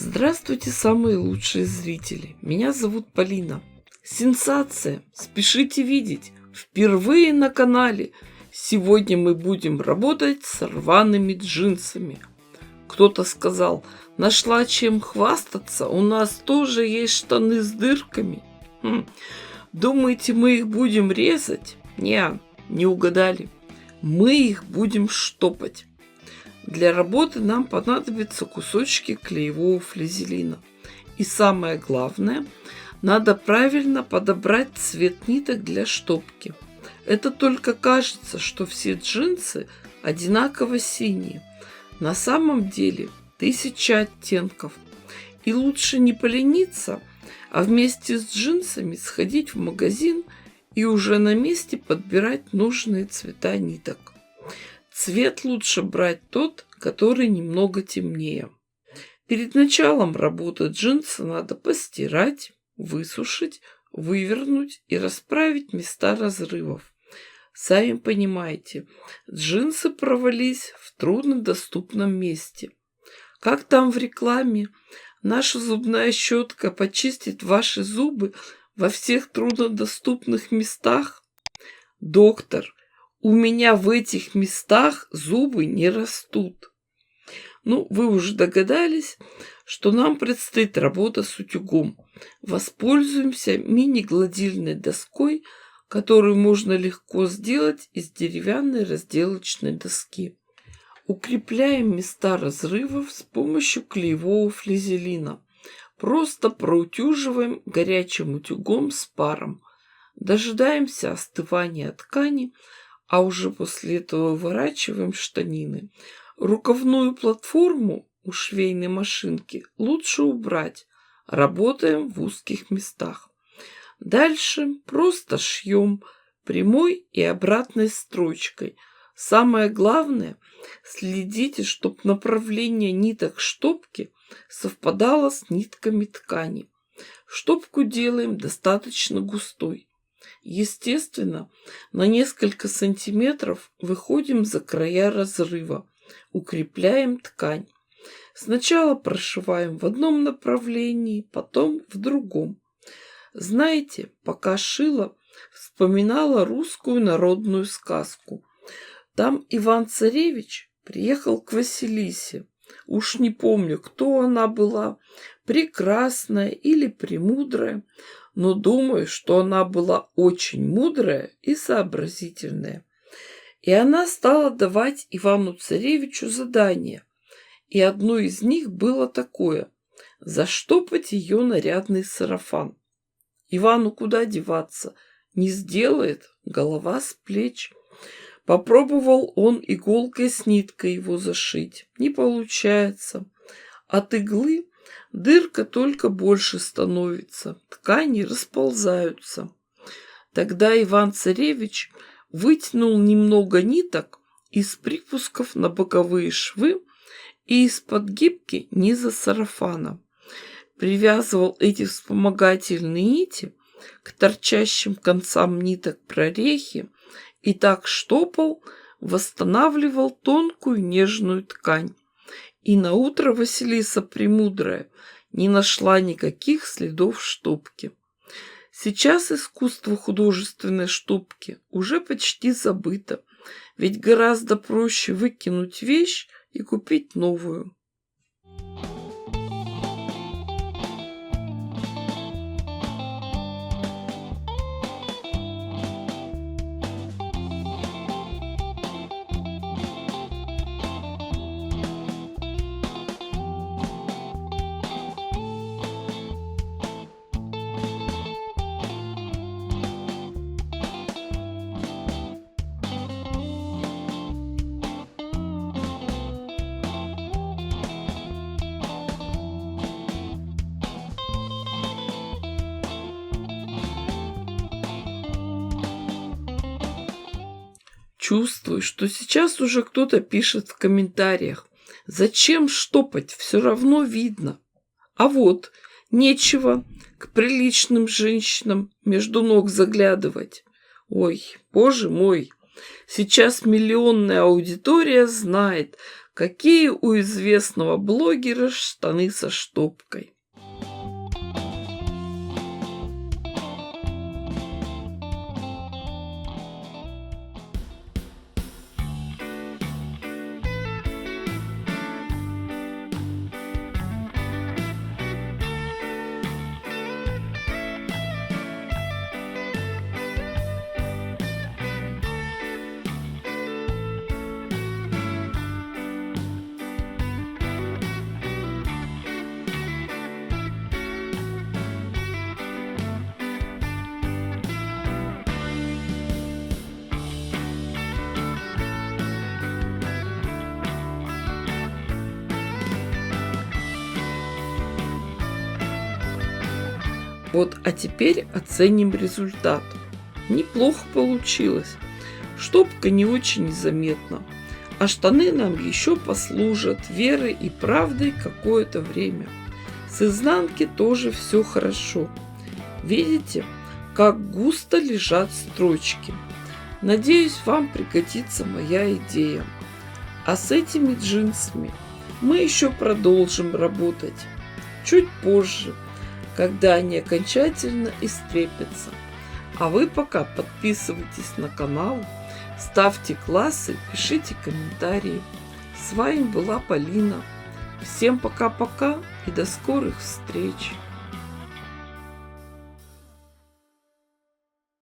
Здравствуйте, самые лучшие зрители! Меня зовут Полина. Сенсация! Спешите видеть! Впервые на канале! Сегодня мы будем работать с рваными джинсами. Кто-то сказал, нашла чем хвастаться, у нас тоже есть штаны с дырками. Думаете, мы их будем резать? Не угадали. Мы их будем штопать. Для работы нам понадобятся кусочки клеевого флизелина. И самое главное, надо правильно подобрать цвет ниток для штопки. Это только кажется, что все джинсы одинаково синие. На самом деле 1000 оттенков. И лучше не полениться, а вместе с джинсами сходить в магазин и уже на месте подбирать нужные цвета ниток. Цвет лучше брать тот, который немного темнее. Перед началом работы джинсы надо постирать, высушить, вывернуть и расправить места разрывов. Сами понимаете, джинсы провались в труднодоступном месте. Как там в рекламе? Наша зубная щетка почистит ваши зубы во всех труднодоступных местах? Доктор, у меня в этих местах зубы не растут. Вы уже догадались, что нам предстоит работа с утюгом. Воспользуемся мини-гладильной доской, которую можно легко сделать из деревянной разделочной доски. Укрепляем места разрывов с помощью клеевого флизелина. Просто проутюживаем горячим утюгом с паром. Дожидаемся остывания ткани, а уже после этого выворачиваем штанины. Рукавную платформу у швейной машинки лучше убрать. Работаем в узких местах. Дальше просто шьем прямой и обратной строчкой. Самое главное, следите, чтобы направление ниток штопки совпадало с нитками ткани. Штопку делаем достаточно густой. Естественно, на несколько сантиметров выходим за края разрыва, укрепляем ткань. Сначала прошиваем в одном направлении, потом в другом. Знаете, пока шила, вспоминала русскую народную сказку. Там Иван-Царевич приехал к Василисе. Уж не помню, кто она была, прекрасная или премудрая, но думаю, что она была очень мудрая и сообразительная. И она стала давать Ивану-Царевичу задания. И одно из них было такое – заштопать ее нарядный сарафан. Ивану куда деваться? Не сделает, голова с плеч. Попробовал он иголкой с ниткой его зашить. Не получается. От иглы дырка только больше становится, ткани расползаются. Тогда Иван-Царевич вытянул немного ниток из припусков на боковые швы и из-под гибки низа сарафана. Привязывал эти вспомогательные нити к торчащим концам ниток прорехи и так штопал, восстанавливал тонкую нежную ткань. И наутро Василиса Премудрая не нашла никаких следов штопки. Сейчас искусство художественной штопки уже почти забыто, ведь гораздо проще выкинуть вещь и купить новую. Чувствую, что сейчас уже кто-то пишет в комментариях: зачем штопать, все равно видно. А вот, нечего к приличным женщинам между ног заглядывать. Ой, боже мой, сейчас миллионная аудитория знает, какие у известного блогера штаны со штопкой. Вот, а теперь оценим результат. Неплохо получилось. Штопка не очень заметна, а штаны нам еще послужат верой и правдой какое-то время. С изнанки тоже все хорошо. Видите, как густо лежат строчки. Надеюсь, вам пригодится моя идея. А с этими джинсами мы еще продолжим работать чуть позже, когда они окончательно истрепятся. А вы пока подписывайтесь на канал, ставьте классы, пишите комментарии. С вами была Полина. Всем пока-пока и до скорых встреч!